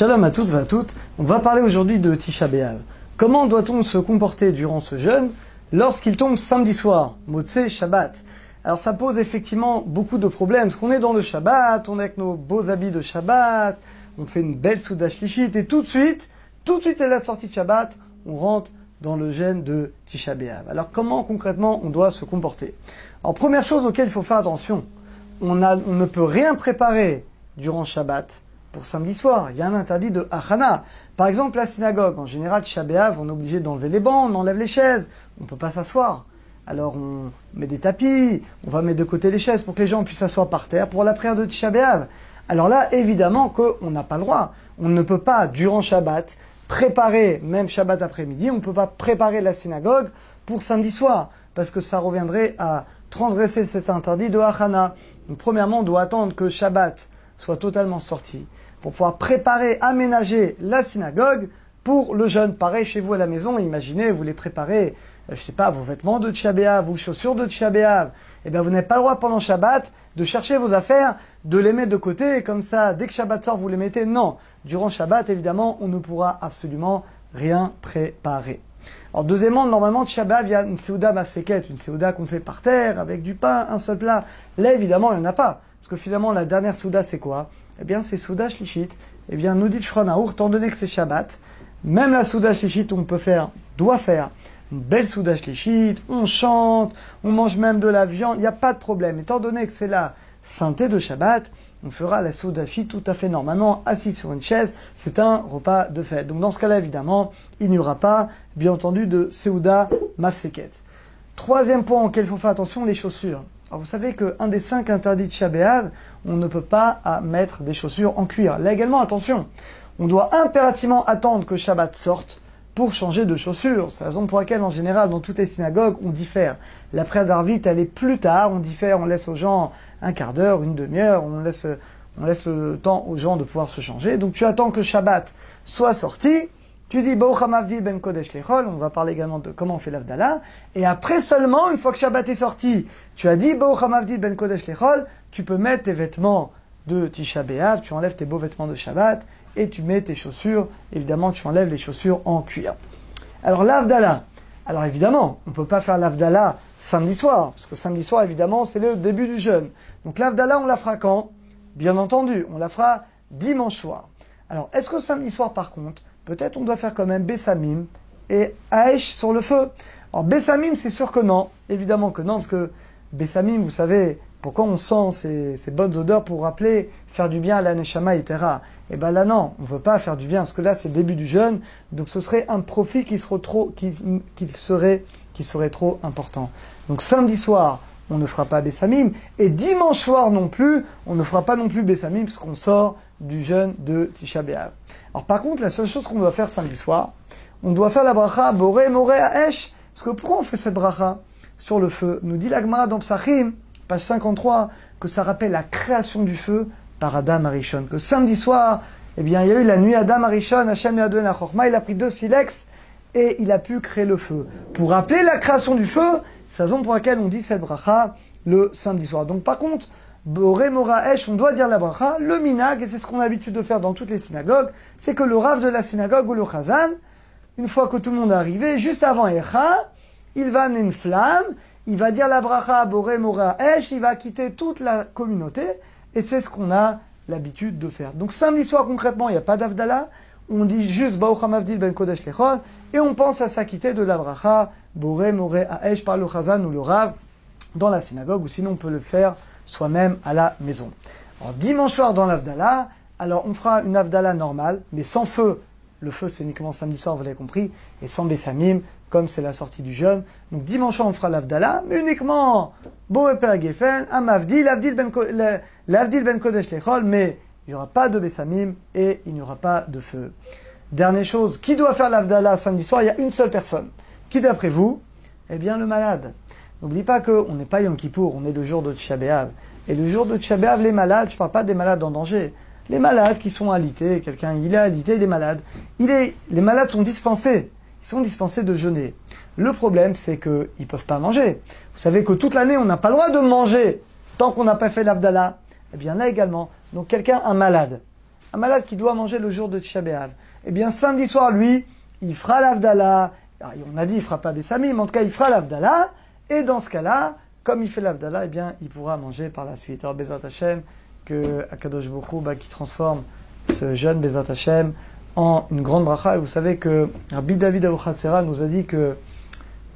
Shalom à tous et à toutes. On va parler aujourd'hui de Tisha B'Av. Comment doit-on se comporter durant ce jeûne lorsqu'il tombe samedi soir, Motzei Shabbat? Alors ça pose effectivement beaucoup de problèmes, parce qu'on est dans le Shabbat, on est avec nos beaux habits de Shabbat, on fait une belle Souda Shlishit, et tout de suite, à la sortie de Shabbat, on rentre dans le jeûne de Tisha B'Av. Alors comment concrètement on doit se comporter? Alors première chose auquel il faut faire attention, on ne peut rien préparer durant Shabbat pour samedi soir. Il y a un interdit de Achana. Par exemple, la synagogue, en général, Tisha B'Av, on est obligé d'enlever les bancs, on enlève les chaises, on ne peut pas s'asseoir. Alors on met des tapis, on va mettre de côté les chaises pour que les gens puissent s'asseoir par terre pour la prière de Tisha B'Av. Alors là, évidemment qu'on n'a pas le droit. On ne peut pas, durant Shabbat, préparer, même Shabbat après-midi, on ne peut pas préparer la synagogue pour samedi soir, parce que ça reviendrait à transgresser cet interdit de Achana. Donc premièrement, on doit attendre que Shabbat soit totalement sorti pour pouvoir préparer, aménager la synagogue pour le jeûne. Pareil chez vous à la maison, imaginez, vous voulez préparer, vos vêtements de Tisha B'Av, vos chaussures de Tisha B'Av. Eh bien, vous n'avez pas le droit pendant Shabbat de chercher vos affaires, de les mettre de côté, comme ça, dès que Shabbat sort, vous les mettez. Non. Durant Shabbat, évidemment, on ne pourra absolument rien préparer. Alors, deuxièmement, normalement, Tisha B'Av, il y a une Seuda Mafseket, une Seuda qu'on fait par terre, avec du pain, un seul plat. Là, évidemment, il n'y en a pas. Parce que finalement, la dernière Seuda, c'est quoi? Eh bien, c'est Souda Shlishit. Eh bien, nous dit Shulchan Aruch, étant donné que c'est Shabbat, même la Souda Shlishit, on doit faire une belle Souda Shlishit, on chante, on mange même de la viande, il n'y a pas de problème. Étant donné que c'est la sainteté de Shabbat, on fera la Souda Shlishit tout à fait normalement, assis sur une chaise, c'est un repas de fête. Donc dans ce cas-là, évidemment, il n'y aura pas, bien entendu, de Seuda Mafseket. Troisième point auquel il faut faire attention, les chaussures. Alors vous savez qu'un des 5 interdits de Tisha B'Av, on ne peut pas mettre des chaussures en cuir. Là également, attention, on doit impérativement attendre que Shabbat sorte pour changer de chaussures. C'est la raison pour laquelle, en général, dans toutes les synagogues, on diffère. La prière d'Arvit, elle est plus tard, on laisse aux gens un quart d'heure, une demi-heure, on laisse le temps aux gens de pouvoir se changer. Donc tu attends que Shabbat soit sorti, tu dis Baruch HaMavdil ben Kodesh Lechol, on va parler également de comment on fait l'Avdala, et après seulement, une fois que Shabbat est sorti, tu as dit Baruch HaMavdil ben Kodesh Lechol, tu peux mettre tes vêtements de Tisha B'Av, tu enlèves tes beaux vêtements de Shabbat, et tu mets tes chaussures, évidemment tu enlèves les chaussures en cuir. Alors l'Avdala, alors évidemment, on ne peut pas faire l'Avdala samedi soir, parce que samedi soir, évidemment, c'est le début du jeûne. Donc l'Avdala, on la fera quand? Bien entendu, on la fera dimanche soir. Alors, est-ce que samedi soir, par contre, peut-être on doit faire quand même Bessamim et Aesh sur le feu? Alors Bessamim, c'est sûr que non, évidemment que non, parce que Bessamim, vous savez, pourquoi on sent ces bonnes odeurs pour rappeler, faire du bien à la Neshama, etc. Et bien là non, on ne veut pas faire du bien, parce que là c'est le début du jeûne, donc ce serait un profit qui serait trop important. Donc samedi soir, on ne fera pas Bessamim, et dimanche soir non plus, on ne fera pas non plus Bessamim, parce qu'on sort du jeûne de Tisha B'Av. Alors par contre, la seule chose qu'on doit faire samedi soir, on doit faire la bracha Boré Moré Aesh. Parce que pourquoi on fait cette bracha sur le feu? Nous dit la Gemara dans Psachim, page 53, que ça rappelle la création du feu par Adam Arishon. Que samedi soir, eh bien, il y a eu la nuit Adam Arishon, Hashem lui a donné la chorma, il a pris 2 silex et il a pu créer le feu. Pour rappeler la création du feu, c'est la raison pour laquelle on dit cette bracha le samedi soir. Donc par contre, Boré Mora Esh, on doit dire la bracha, le minag, et c'est ce qu'on a l'habitude de faire dans toutes les synagogues, c'est que le rav de la synagogue ou le chazan, une fois que tout le monde est arrivé, juste avant Echa, il va amener une flamme, il va dire la bracha Boré Mora Esh, il va quitter toute la communauté, et c'est ce qu'on a l'habitude de faire. Donc samedi soir concrètement, il n'y a pas d'Avdala, on dit juste Baruch HaMavdil ben Kodesh Lechol, et on pense à s'acquitter de la bracha Boré Mora Esh par le chazan ou le rav dans la synagogue, ou sinon on peut le faire soi-même à la maison. Alors dimanche soir dans l'Avdala, alors on fera une Avdala normale, mais sans feu. Le feu c'est uniquement samedi soir, vous l'avez compris, et sans Bessamim, comme c'est la sortie du jeûne. Donc dimanche soir on fera l'Avdala, mais uniquement Boré Per Gefen, Amavdi, l'Avdil ben Kodesh Lechol, mais il n'y aura pas de Bessamim et il n'y aura pas de feu. Dernière chose, qui doit faire l'Avdala samedi soir? Il y a une seule personne. Qui d'après vous? Eh bien le malade. N'oublie pas qu'on n'est pas Yom Kippour, on est le jour de Tisha B'Av. Et le jour de Tisha B'Av, les malades, je ne parle pas des malades en danger. Les malades qui sont alités, quelqu'un il est alité, il est malade. Les malades sont dispensés. Ils sont dispensés de jeûner. Le problème, c'est qu'ils ne peuvent pas manger. Vous savez que toute l'année, on n'a pas le droit de manger tant qu'on n'a pas fait l'Avdala. Eh bien là également, donc quelqu'un, un malade, un malade qui doit manger le jour de Tisha B'Av, eh bien samedi soir, lui, il fera l'Avdallah. On a dit il fera pas Bessamim, mais en tout cas il fera l'Avdallah, et dans ce cas-là, comme il fait l'Avdallah, eh bien il pourra manger par la suite. Alors Bezat Hashem, que Akadosh Baruch Hu, qui transforme ce jeune Bezat Hashem en une grande bracha. Et vous savez que Rabbi David Avuchatzera nous a dit que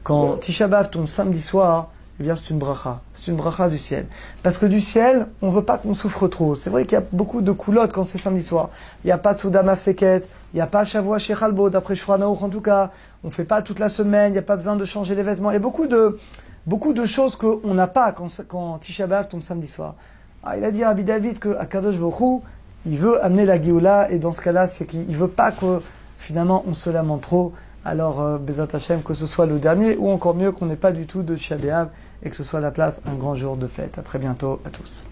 quand Tisha B'Av tombe samedi soir, eh bien c'est une bracha du ciel. Parce que du ciel, on veut pas qu'on souffre trop. C'est vrai qu'il y a beaucoup de coulottes quand c'est samedi soir. Il n'y a pas de Souda Mafseket, il n'y a pas Shavua Shechalbo, d'après Shulchan Aruch en tout cas. On fait pas toute la semaine, il n'y a pas besoin de changer les vêtements. Il y a beaucoup de choses qu'on n'a pas quand Tisha B'Av tombe samedi soir. Alors, il a dit à Rabbi David que Akadosh Baruch Hu, il veut amener la Géoula, et dans ce cas-là, c'est qu'il veut pas que finalement on se lamente trop. Alors, Bezat Hashem, que ce soit le dernier, ou encore mieux qu'on n'ait pas du tout de Tisha B'Av, et que ce soit la place un grand jour de fête. À très bientôt à tous.